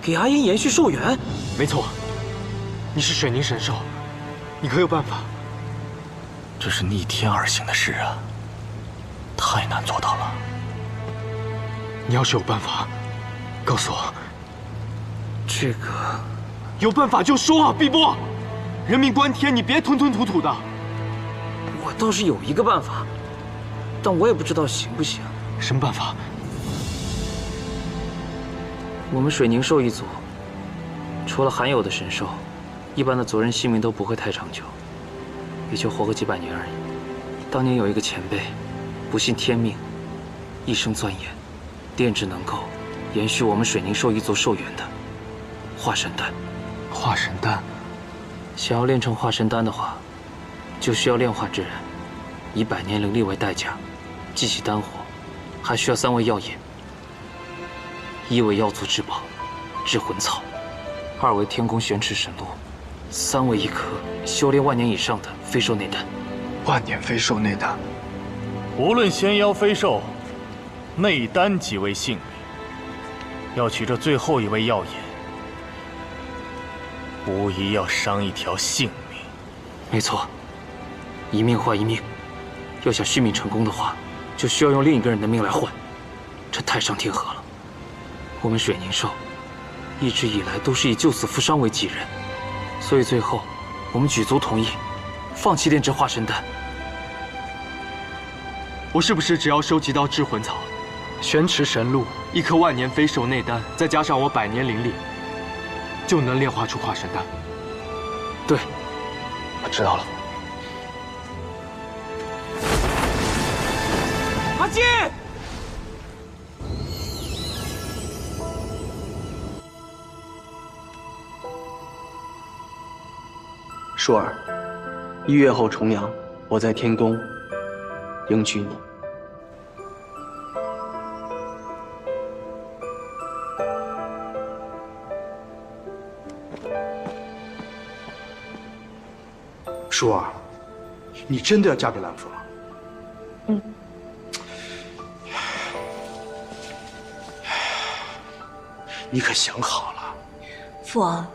给阿英延续寿元？没错，你是水凝神兽，你可有办法？这是逆天而行的事啊，太难做到了。你要是有办法，告诉我。这个有办法就说啊，碧波！人命关天，你别吞吞吐吐的。我倒是有一个办法，但我也不知道行不行。什么办法？我们水凝兽一族，除了罕有的神兽，一般的族人性命都不会太长久，也就活个几百年而已。当年有一个前辈，不信天命，一生钻研，炼制能够延续我们水凝兽一族寿元的化神丹。化神丹，想要炼成化神丹的话，就需要炼化之人以100年灵力为代价，祭起丹火，还需要3味药引。1为药族至宝至魂草，2为天宫玄池神露，3为一颗修炼万年以上的飞兽内丹。万年飞兽内丹，无论仙妖飞兽，内丹即为性命。要取这最后1味药引，无疑要伤一条性命。没错，一命换一命。要想续命成功的话，就需要用另一个人的命来换，这太伤天和了。我们水凝兽一直以来都是以救死扶伤为己任，所以最后我们举族同意放弃炼制化神丹。我是不是只要收集到至魂草、玄池神露、1颗万年飞兽内丹，再加上我100年灵力，就能炼化出化神丹？对，我知道了。阿金，舒儿，1月后重阳，我在天宫迎娶你。舒儿，你真的要嫁给兰风？嗯。你可想好了？父王，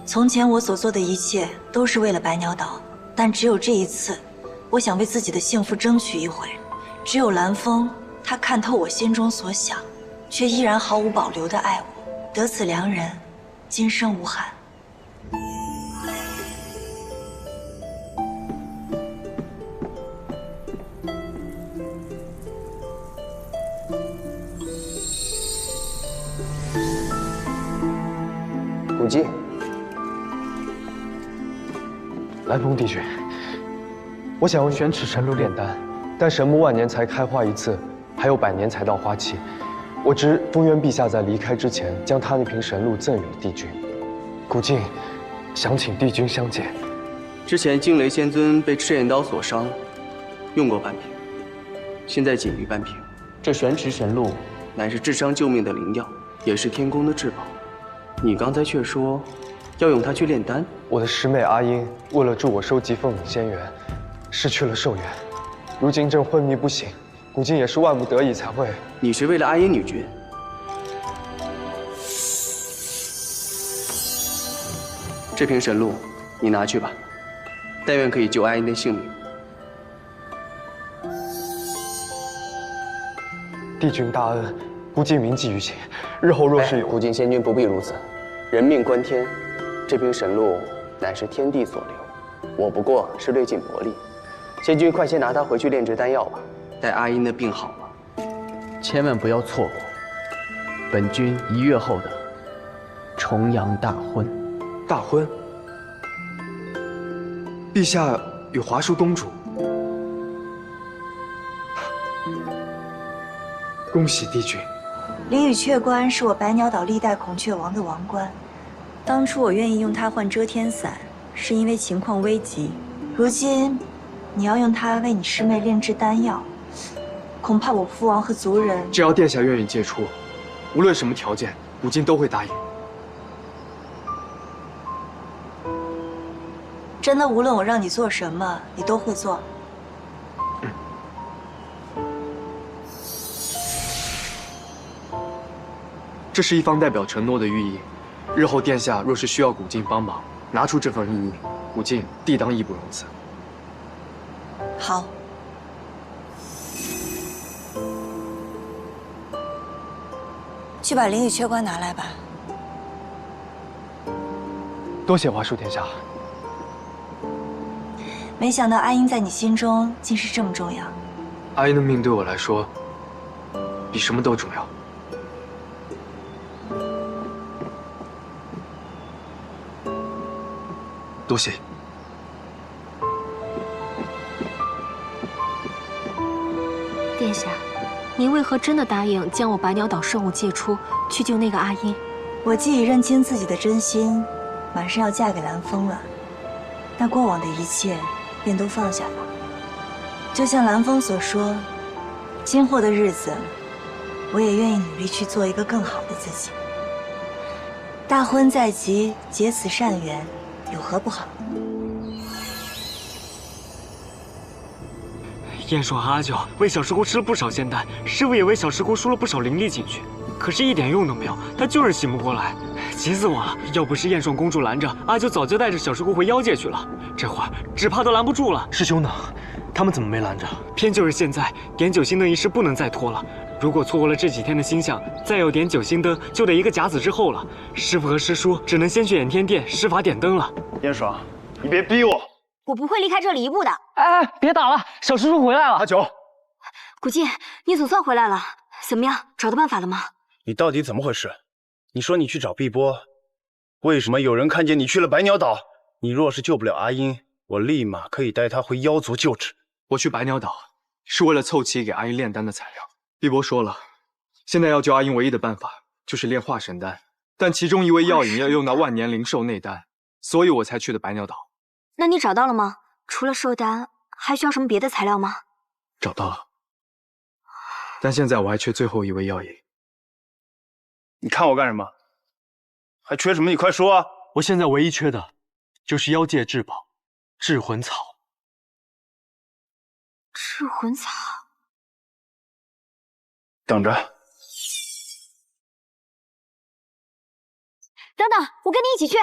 从前我所做的一切都是为了百鸟岛，但只有这一次，我想为自己的幸福争取一回。只有蓝风，他看透我心中所想，却依然毫无保留地爱我。得此良人，今生无憾。古迹，蓝风帝君，我想用玄池神露炼丹，但神木万年才开花一次，还有100年才到花期。我知中原陛下在离开之前，将他那瓶神露赠予了帝君。古镜想请帝君相见。之前惊雷仙尊被赤焰刀所伤，用过半瓶，现在仅余半瓶。这玄池神露乃是治伤救命的灵药，也是天宫的至宝。你刚才却说要用它去炼丹。我的师妹阿英为了助我收集凤岭仙源，失去了寿元，如今正昏迷不醒。古镜也是万不得已才会。你是为了阿英女君？这瓶神露你拿去吧，但愿可以救阿英的性命。帝君大恩，古镜铭记于心。日后若是有……古镜仙君不必如此，人命关天，这瓶神露乃是天地所留，我不过是略尽薄力。仙君快些拿它回去炼制丹药吧，待阿英的病好了，千万不要错过本君1月后的重阳大婚。大婚？陛下与华淑公主？恭喜帝君！灵羽雀冠是我百鸟岛历代孔雀王的王冠，当初我愿意用它换遮天伞，是因为情况危急。如今，你要用它为你师妹炼制丹药，恐怕我父王和族人……只要殿下愿意借出，无论什么条件，古镜都会答应。真的，无论我让你做什么，你都会做。这是一方代表承诺的寓意，日后殿下若是需要古镜帮忙，拿出这份意义，古镜定当义不容辞。好。去把灵雨缺关拿来吧。多谢华叔殿下。没想到阿英在你心中竟是这么重要。阿英的命对我来说，比什么都重要。多谢。殿下，您为何真的答应将我百鸟岛圣物借出，去救那个阿英？我既已认清自己的真心，马上要嫁给蓝风了，那过往的一切便都放下了。就像蓝风所说，今后的日子，我也愿意努力去做一个更好的自己。大婚在即，结此善缘，有何不好？燕爽和阿九为小石窟吃了不少仙丹，师傅也为小石窟输了不少灵力进去，可是一点用都没有，他就是醒不过来，急死我了！要不是燕爽公主拦着，阿九早就带着小石窟回妖界去了，这会儿只怕都拦不住了。师兄呢？他们怎么没拦着？偏就是现在点九星灯一事不能再拖了，如果错过了这几天的星象，再有点九星灯，就得一个甲子之后了。师傅和师叔只能先去掩天殿施法点灯了。燕爽，你别逼我！我不会离开这里一步的。哎，别打了，小师叔回来了。阿九，古镜，你总算回来了，怎么样？找到办法了吗？你到底怎么回事？你说你去找碧波，为什么有人看见你去了百鸟岛？你若是救不了阿英，我立马可以带她回妖族就职。我去百鸟岛是为了凑齐给阿英炼丹的材料。碧波说了，现在要救阿英唯一的办法就是炼化神丹，但其中一味药引要用到万年灵兽内丹，所以我才去的百鸟岛。那你找到了吗？除了兽丹，还需要什么别的材料吗？找到了，但现在我还缺最后一味药引。你看我干什么？还缺什么？你快说啊！我现在唯一缺的，就是妖界至宝至魂草。至魂草。等着。等等，我跟你一起去。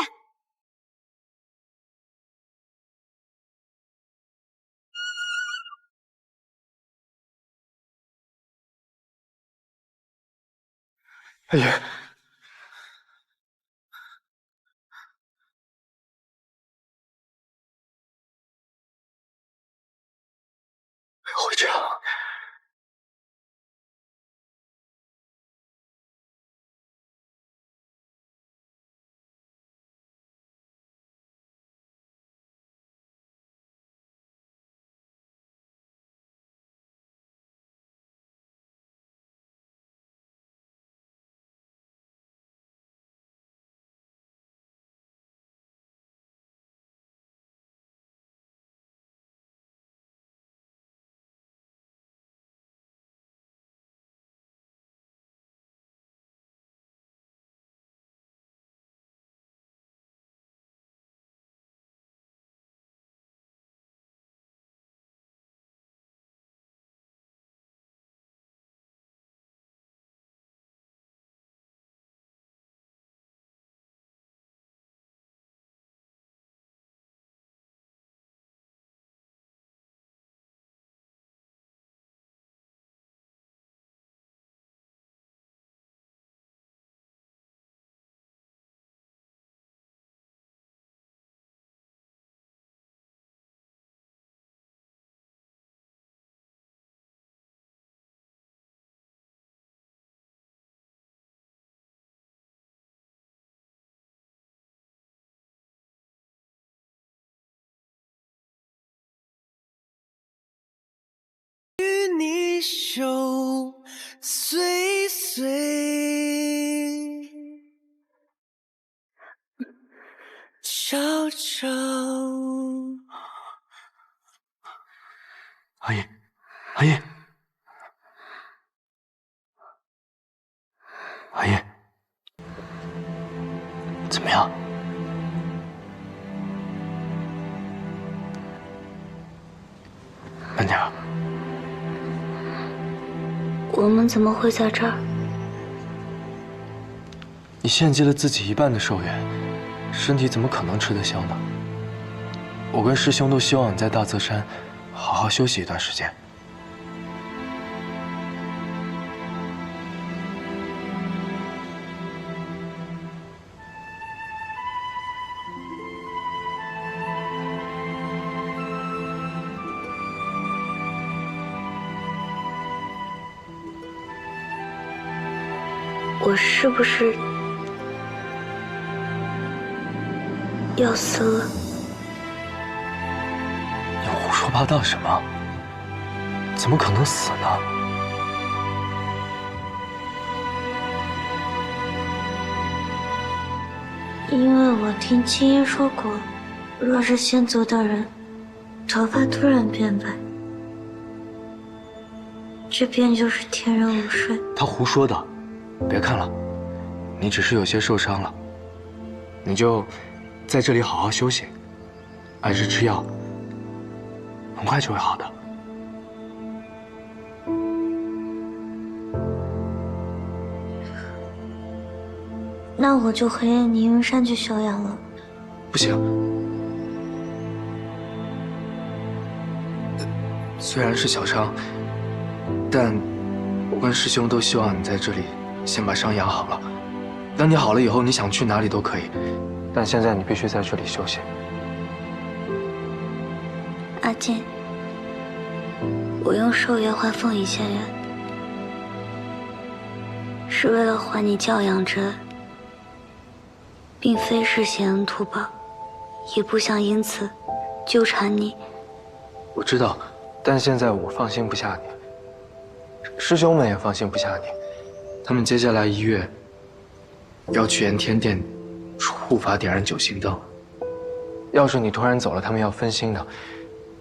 阿爷，会这样？你手碎碎，悄悄。阿姨，阿姨，阿姨，怎么样？慢点儿。我们怎么会在这儿？你献祭了自己一半的寿元，身体怎么可能吃得消呢？我跟师兄都希望你在大泽山好好休息一段时间。我是不是要死了？你胡说八道什么？怎么可能死呢？因为我听青音说过，若是仙族的人头发突然变白，这便就是天人午睡。他胡说的，别看了，你只是有些受伤了，你就在这里好好休息，按时吃药，很快就会好的。那我就回宁云山去休养了。不行，虽然是小伤，但我跟师兄都希望你在这里先把伤养好了。等你好了以后，你想去哪里都可以，但现在你必须在这里休息。阿健，我用寿元换凤仪仙元，是为了还你教养之恩，并非是显恩图报，也不想因此纠缠你。我知道，但现在我放心不下你，师兄们也放心不下你。他们接下来1月要去炎天殿护法点燃9星灯。要是你突然走了，他们要分心的。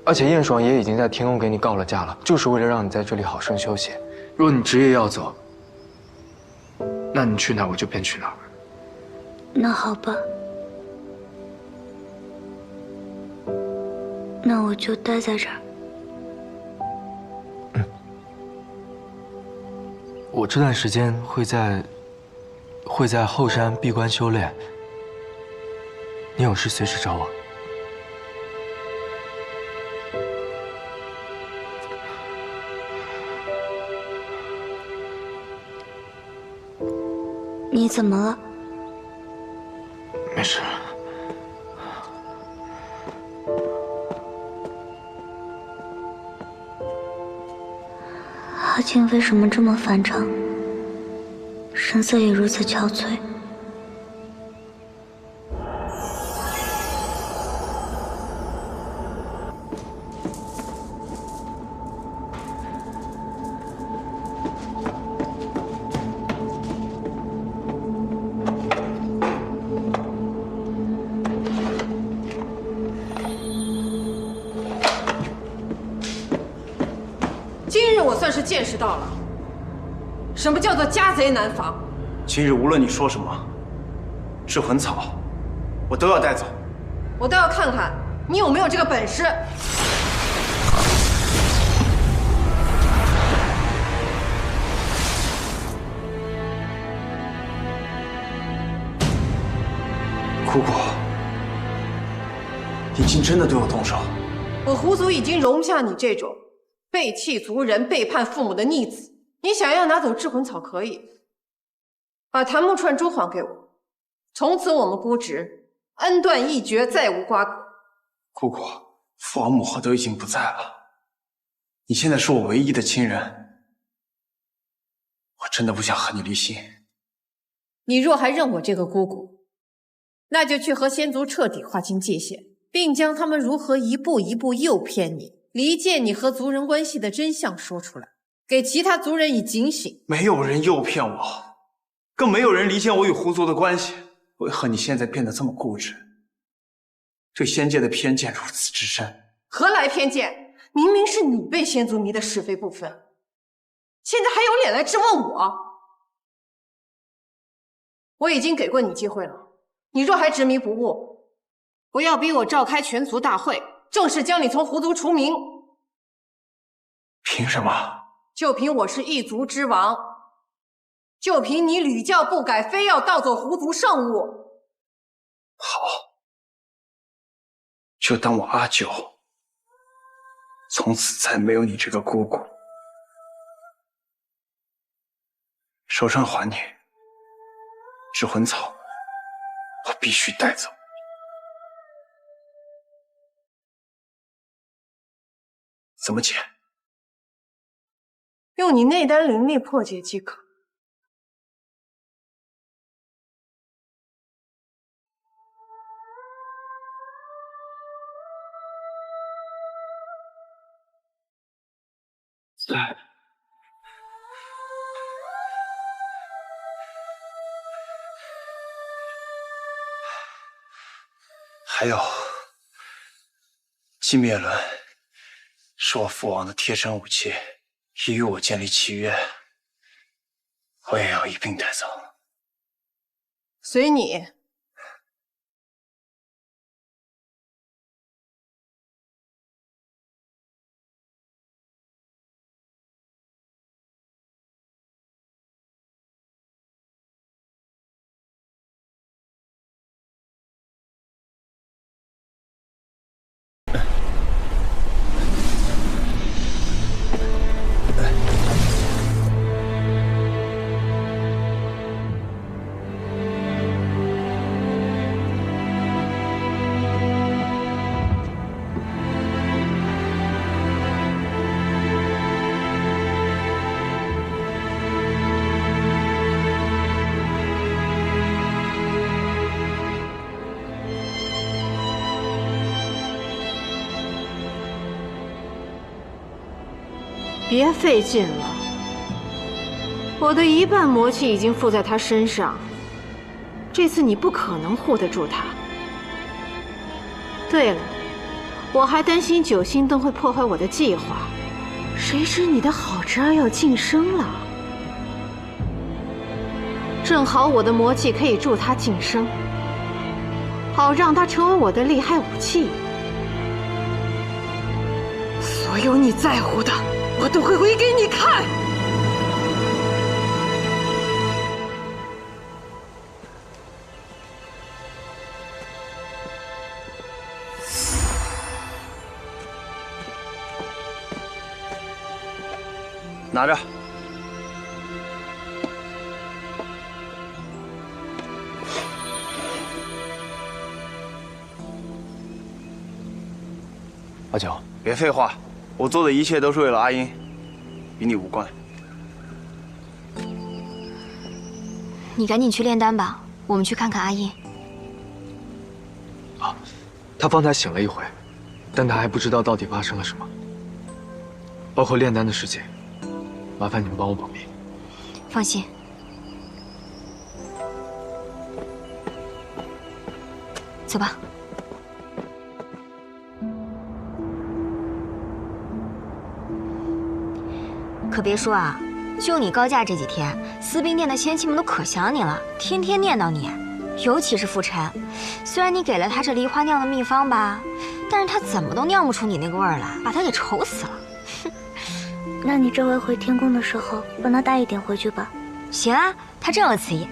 而且燕爽也已经在天宫给你告了假了，就是为了让你在这里好生休息。若你执意要走，那你去哪儿我就便去哪儿。那好吧，那我就待在这儿。我这段时间会在后山闭关修炼，你有事随时找我。你怎么了？没事。阿庆为什么这么反常？神色也如此憔悴。今日我算是见识到了，什么叫做家贼难防。今日无论你说什么，制魂草我都要带走。我倒要看看你有没有这个本事。姑姑，你竟真的对我动手？我狐族已经容不下你这种背弃族人、背叛父母的逆子。你想要拿走制魂草可以，把檀木串珠还给我，从此我们姑侄恩断义绝，再无瓜葛。姑姑，父王母后都已经不在了，你现在是我唯一的亲人，我真的不想和你离心。你若还认我这个姑姑，那就去和仙族彻底划清界限，并将他们如何一步一步诱骗你、离间你和族人关系的真相说出来，给其他族人以警醒。没有人诱骗我，更没有人离间我与狐族的关系。为何你现在变得这么固执，对仙界的偏见如此之深？何来偏见？明明是你被仙族迷得是非不分，现在还有脸来质问我？我已经给过你机会了，你若还执迷不悟，不要逼我召开全族大会，正式将你从狐族除名。凭什么？就凭我是一族之王，就凭你屡教不改，非要盗走狐族圣物。好，就当我阿九从此再没有你这个姑姑。手上还你，制魂草我必须带走。怎么解？用你内丹灵力破解即可。还有，寂灭轮是我父王的贴身武器，已与我建立契约，我也要一并带走。随你。别费劲了，我的一半魔气已经附在他身上，这次你不可能护得住他。对了，我还担心九星灯会破坏我的计划，谁知你的好侄儿要晋升了，正好我的魔气可以助他晋升，好让他成为我的厉害武器。所有你在乎的，我都会回给你看。拿着。阿九，别废话，我做的一切都是为了阿英，与你无关。你赶紧去炼丹吧，我们去看看阿英。啊，他方才醒了一回，但他还不知道到底发生了什么，包括炼丹的事情。麻烦你们帮我保密。放心。走吧。可别说啊，就你高驾这几天，司兵殿的仙妻们都可想你了，天天念叨你。尤其是傅晨，虽然你给了他这梨花酿的秘方吧，但是他怎么都酿不出你那个味儿来，把他给愁死了。那你这回回天宫的时候，帮他带一点回去吧。行啊，他真有此意。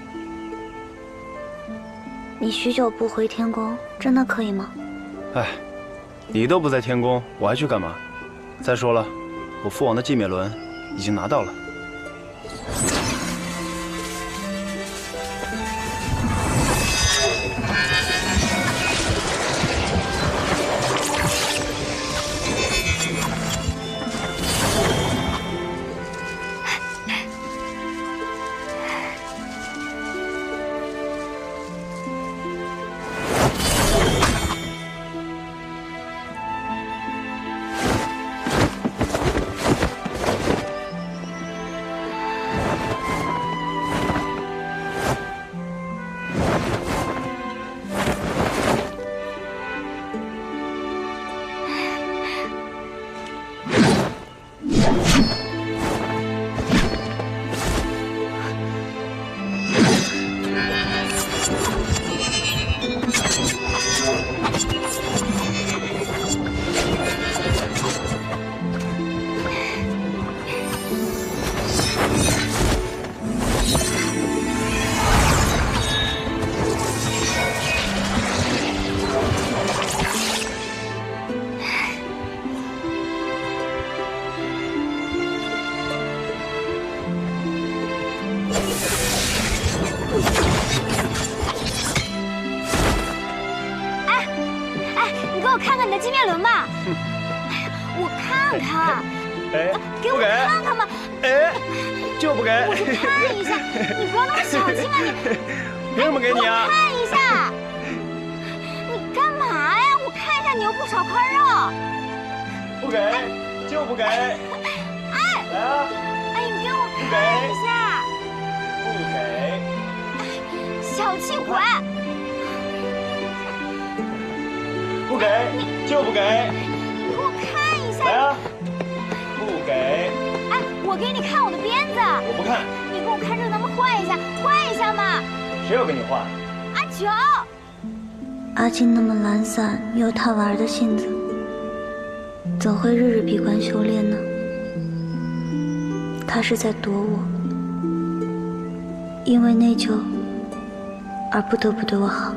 你许久不回天宫，真的可以吗？哎，你都不在天宫，我还去干嘛？再说了，我父王的寂灭轮已经拿到了。我看看你的金面轮吧。我看看。哎，给我看看嘛。哎，就不给。我就看一下，你不要那么小气嘛你。凭什么给你啊？看一下。你干嘛呀？我看一下，你又不少块肉。不给，就不给。哎，来啊！哎，你给我看一下。不给。小气鬼！不给，就不给。你给我看一下。来啊！不给。哎，我给你看我的鞭子。我不看。你给我看这能不能换一下？换一下嘛！谁要跟你换？阿九。阿金那么懒散，有他玩的性子，怎会日日闭关修炼呢？他是在躲我，因为内疚而不得不对我好。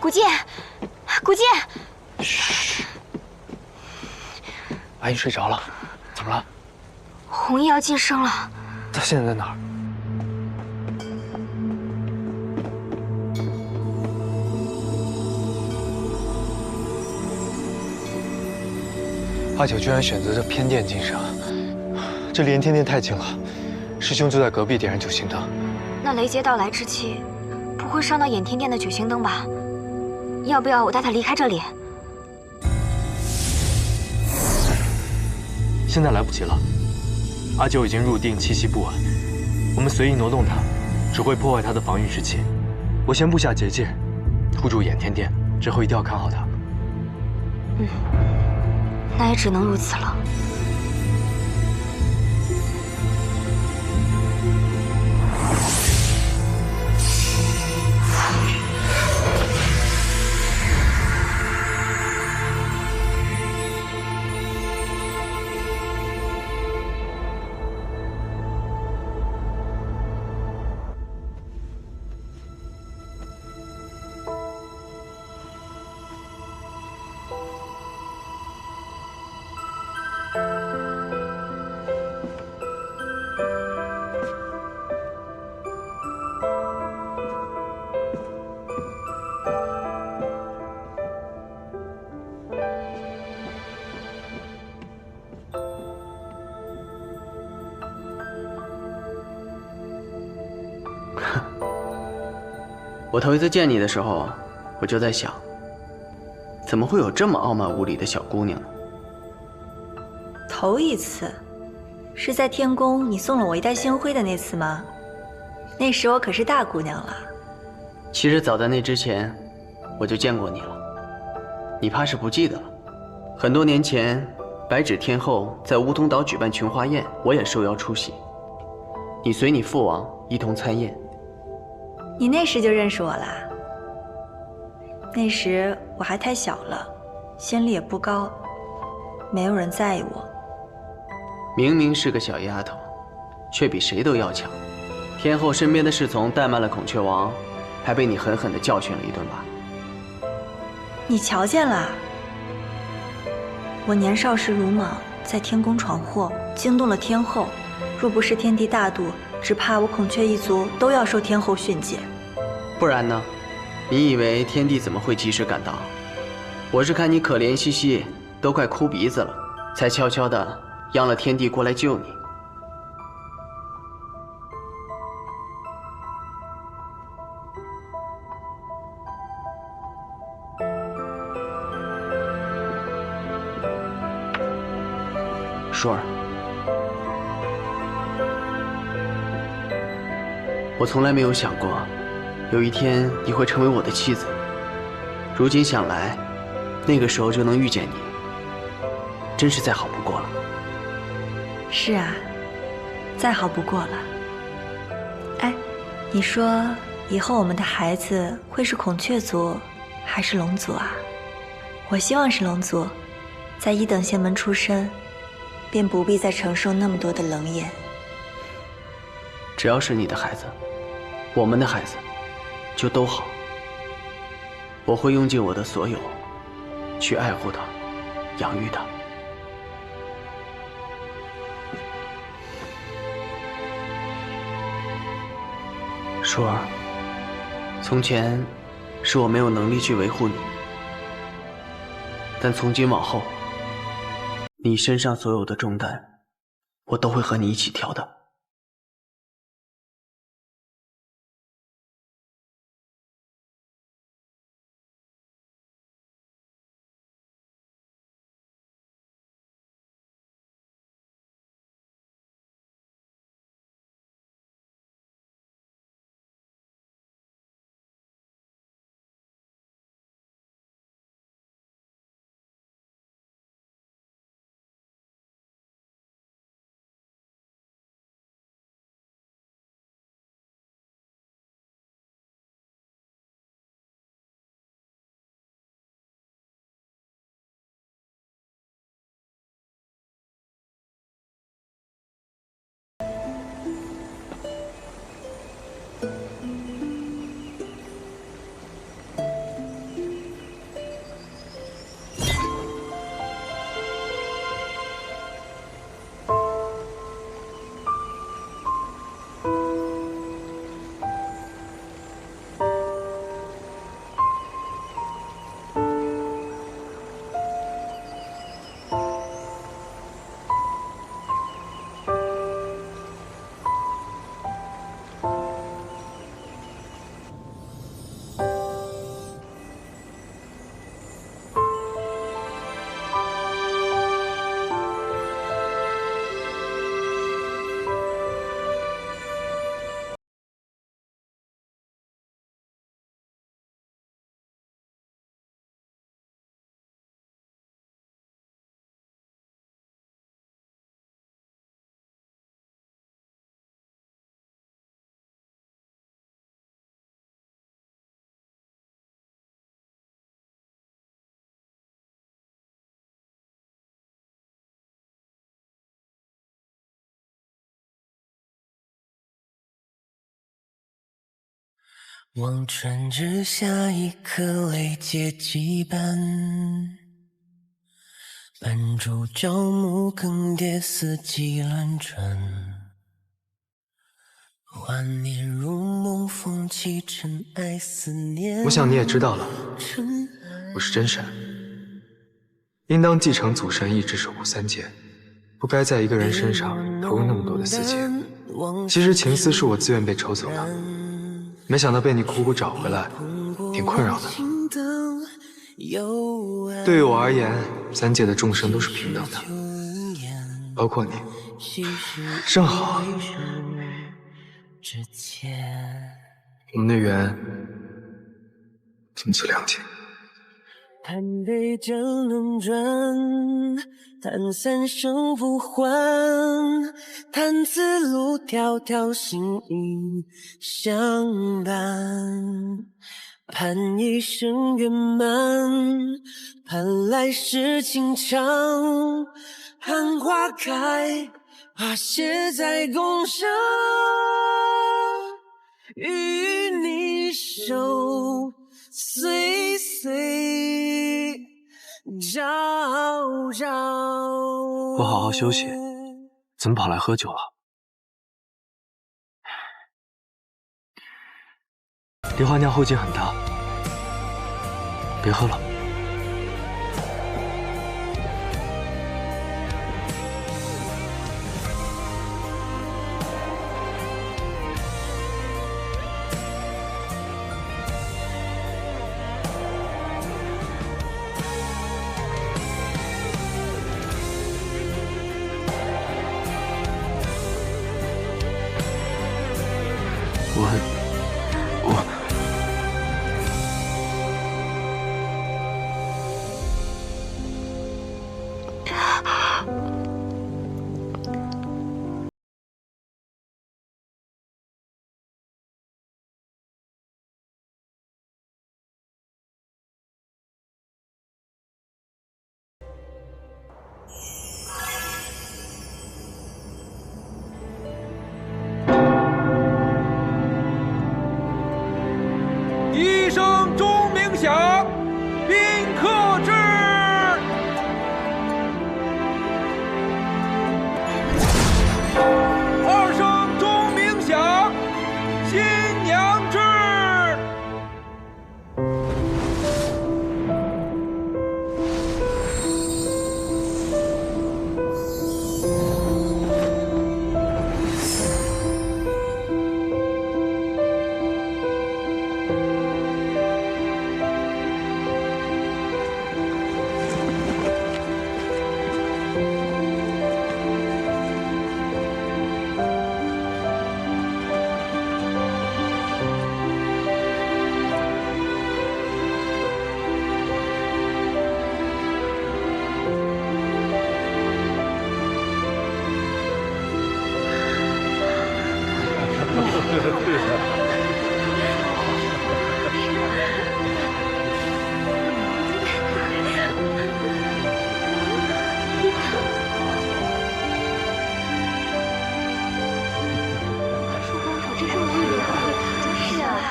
古剑，古剑，嘘，阿姨睡着了，怎么了？红衣要晋升了。她现在在哪儿？阿九居然选择这偏殿晋升，这离炎天殿太近了。师兄就在隔壁点燃九星灯。那雷劫到来之际，不会伤到掩天殿的九星灯吧？要不要我带他离开这里？现在来不及了，阿九已经入定，气息不稳，我们随意挪动他，只会破坏他的防御之气。我先布下结界，护住掩天殿，之后一定要看好他。嗯，那也只能如此了。我头一次见你的时候，我就在想，怎么会有这么傲慢无礼的小姑娘呢？头一次，是在天宫你送了我一袋星辉的那次吗？那时我可是大姑娘了。其实早在那之前，我就见过你了，你怕是不记得了。很多年前，白芷天后在梧桐岛举办琼花宴，我也受邀出席，你随你父王一同参宴。你那时就认识我啦？那时我还太小了，仙力也不高，没有人在意我。明明是个小丫头，却比谁都要强。天后身边的侍从怠慢了孔雀王，还被你狠狠地教训了一顿吧？你瞧见了？我年少时鲁莽，在天宫闯祸，惊动了天后。若不是天地大度，只怕我孔雀一族都要受天后训诫。不然呢？你以为天帝怎么会及时赶到？我是看你可怜兮兮，都快哭鼻子了，才悄悄地央了天帝过来救你。舒儿，我从来没有想过，有一天你会成为我的妻子。如今想来，那个时候就能遇见你，真是再好不过了。是啊，再好不过了。哎，你说以后我们的孩子会是孔雀族还是龙族啊？我希望是龙族，在1等仙门出身，便不必再承受那么多的冷眼。只要是你的孩子，我们的孩子，就都好。我会用尽我的所有，去爱护他，养育他。舒儿，从前是我没有能力去维护你，但从今往后，你身上所有的重担，我都会和你一起挑的。望穿之下一颗泪结羁绊，斑竹朝暮更迭，四季轮转。幻念如梦，风起尘埃，思念。我想你也知道了，我是真神，应当继承祖神意志，守护三界，不该在一个人身上投入那么多的私情。其实情丝是我自愿被抽走的，没想到被你苦苦找回来，挺困扰的。对于我而言，三界的众生都是平等的，包括你。正好，我们的缘仅此两情。叹杯酒轮转，叹三生不还，叹此路迢迢心意相伴，盼一生圆满，盼来世情长，盼花开，花谢在宫上，与你手岁岁朝朝。不好好休息，怎么跑来喝酒了？梨花酿后劲很大，别喝了。一声钟鸣响，宾客至。二声钟鸣响，新娘至。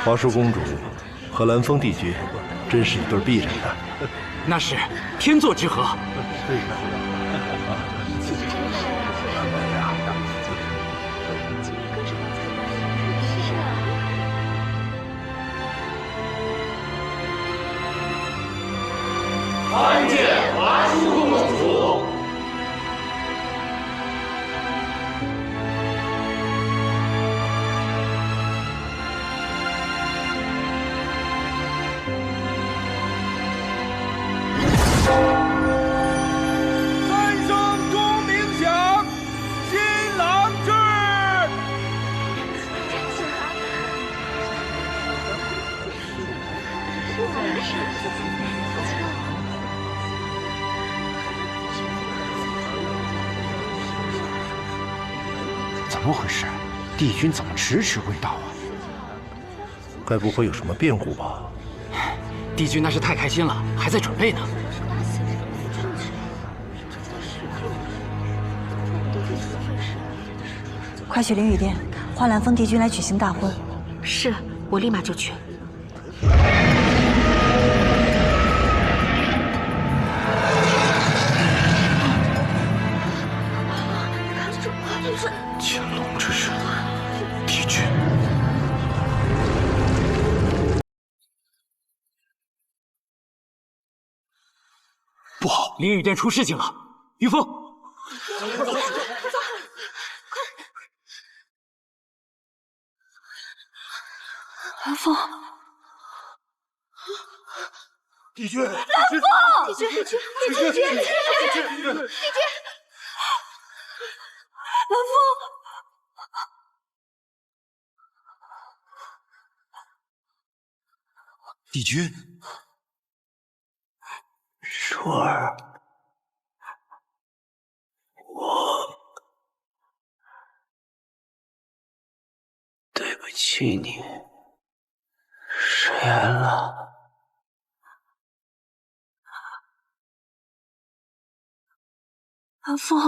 华淑公主和蓝风帝君真是一对璧人呐！那是天作之合。参见华淑公主。三声钟鸣响，新郎至。怎么回事？帝君怎么迟迟未到啊？该不会有什么变故吧？帝君那是太开心了，还在准备呢。快去灵雨殿，唤蓝风帝君来举行大婚。是，我立马就去。乾隆之日，帝君。不好，灵雨殿出事情了！于峰，蓝风，帝君，蓝风，帝君，帝君，帝君，帝君，帝君，蓝风。帝君，舒儿，我对不起你，食言了。蓝风，蓝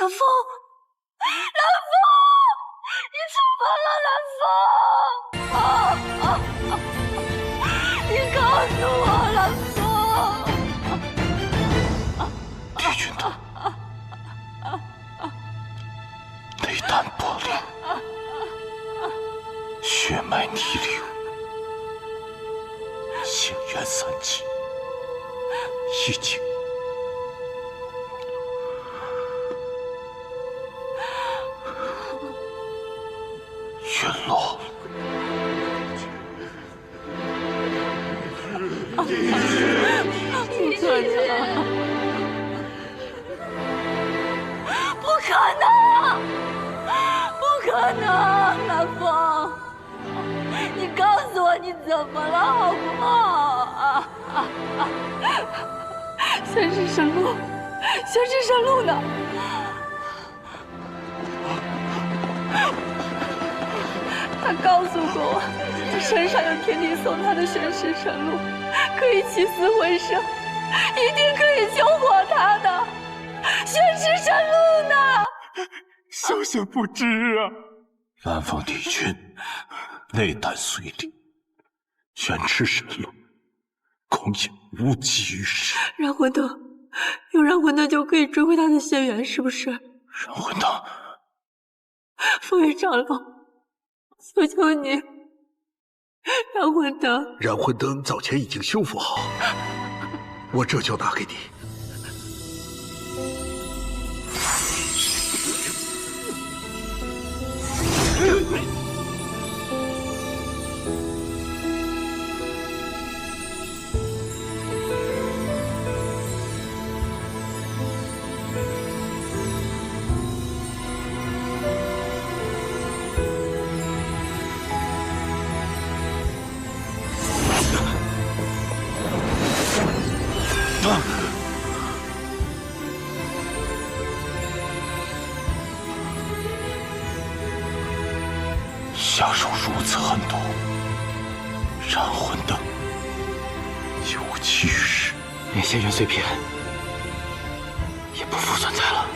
风，蓝风，你怎么了，蓝风？你告诉我，蓝风。帝君的内丹破裂，血脉逆流，血缘三气，已经陨落。不可能！不可能！宣誓神鹿，宣誓神鹿呢？他告诉过我，他身上有天帝送他的宣誓神鹿，可以起死回生，一定可以救活他的。宣誓神鹿呢？小仙不知啊。蓝凤帝君内丹虽灵，宣持神鹿，恐也无济于事。燃魂灯，有燃魂灯就可以追回他的仙缘，是不是？燃魂灯，风月长老，求求你，燃魂灯。燃魂灯早前已经修复好，我这就拿给你。下手如此狠毒，燃魂灯有济于事，连仙元碎片也不复存在了。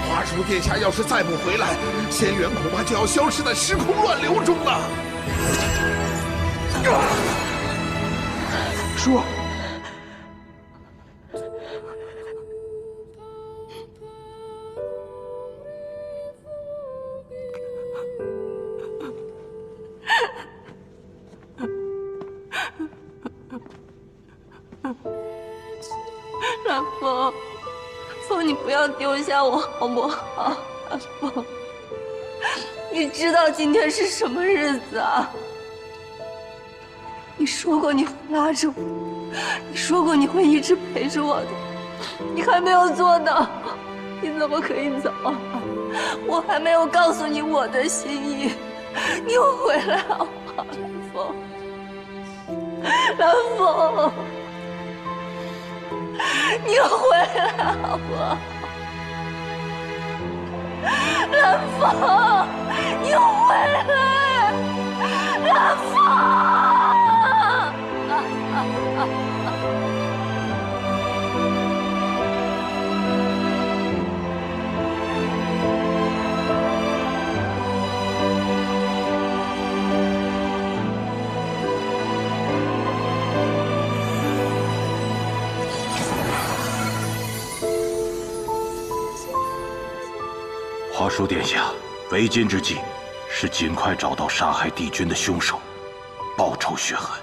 华叔殿下要是再不回来，仙元恐怕就要消失在时空乱流中了。叔。蓝风，风，你不要丢下我好不好？蓝风，你知道今天是什么日子啊？你说过你会拉着我，你说过你会一直陪着我的，你还没有做到，你怎么可以走啊？我还没有告诉你我的心意，你又回来好不好？蓝风，蓝风。你回来好不好？蓝风，你回来！蓝风！华叔殿下，为今之计是尽快找到杀害帝君的凶手，报仇雪恨。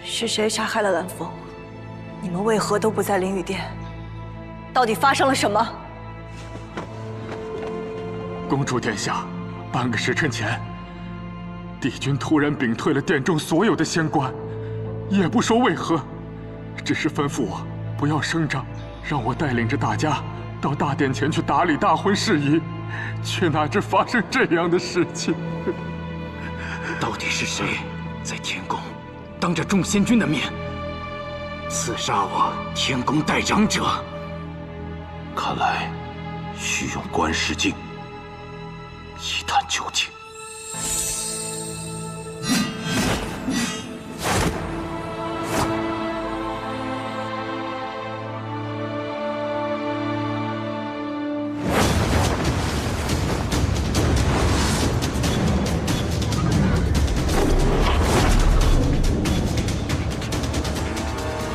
是谁杀害了蓝风？你们为何都不在灵雨殿？到底发生了什么？公主殿下，半个时辰前，帝君突然屏退了殿中所有的仙官，也不说为何，只是吩咐我不要声张，让我带领着大家到大殿前去打理大婚事宜，却哪知发生这样的事情。到底是谁在天宫当着众仙君的面刺杀我天宫代长者？看来需用观世镜一探究竟。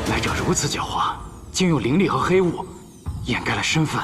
来者如此狡猾，竟用灵力和黑雾掩盖了身份。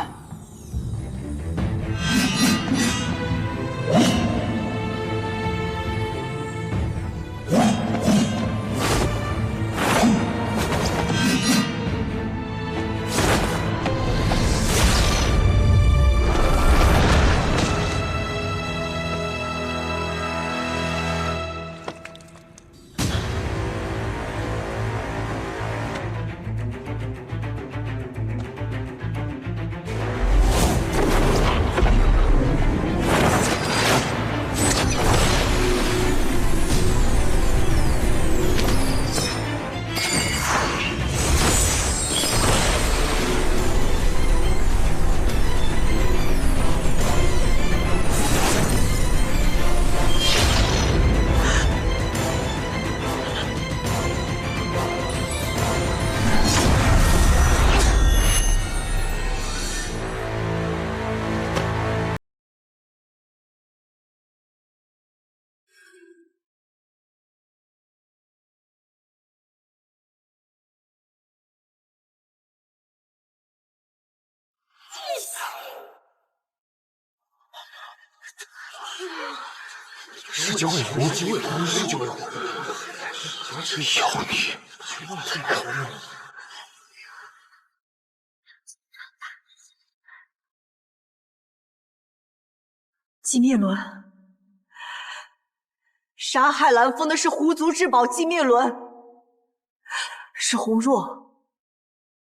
是九尾狐，是九尾狐，妖孽！太可恶了！寂灭轮，杀害蓝风的是狐族至宝寂灭轮，是洪若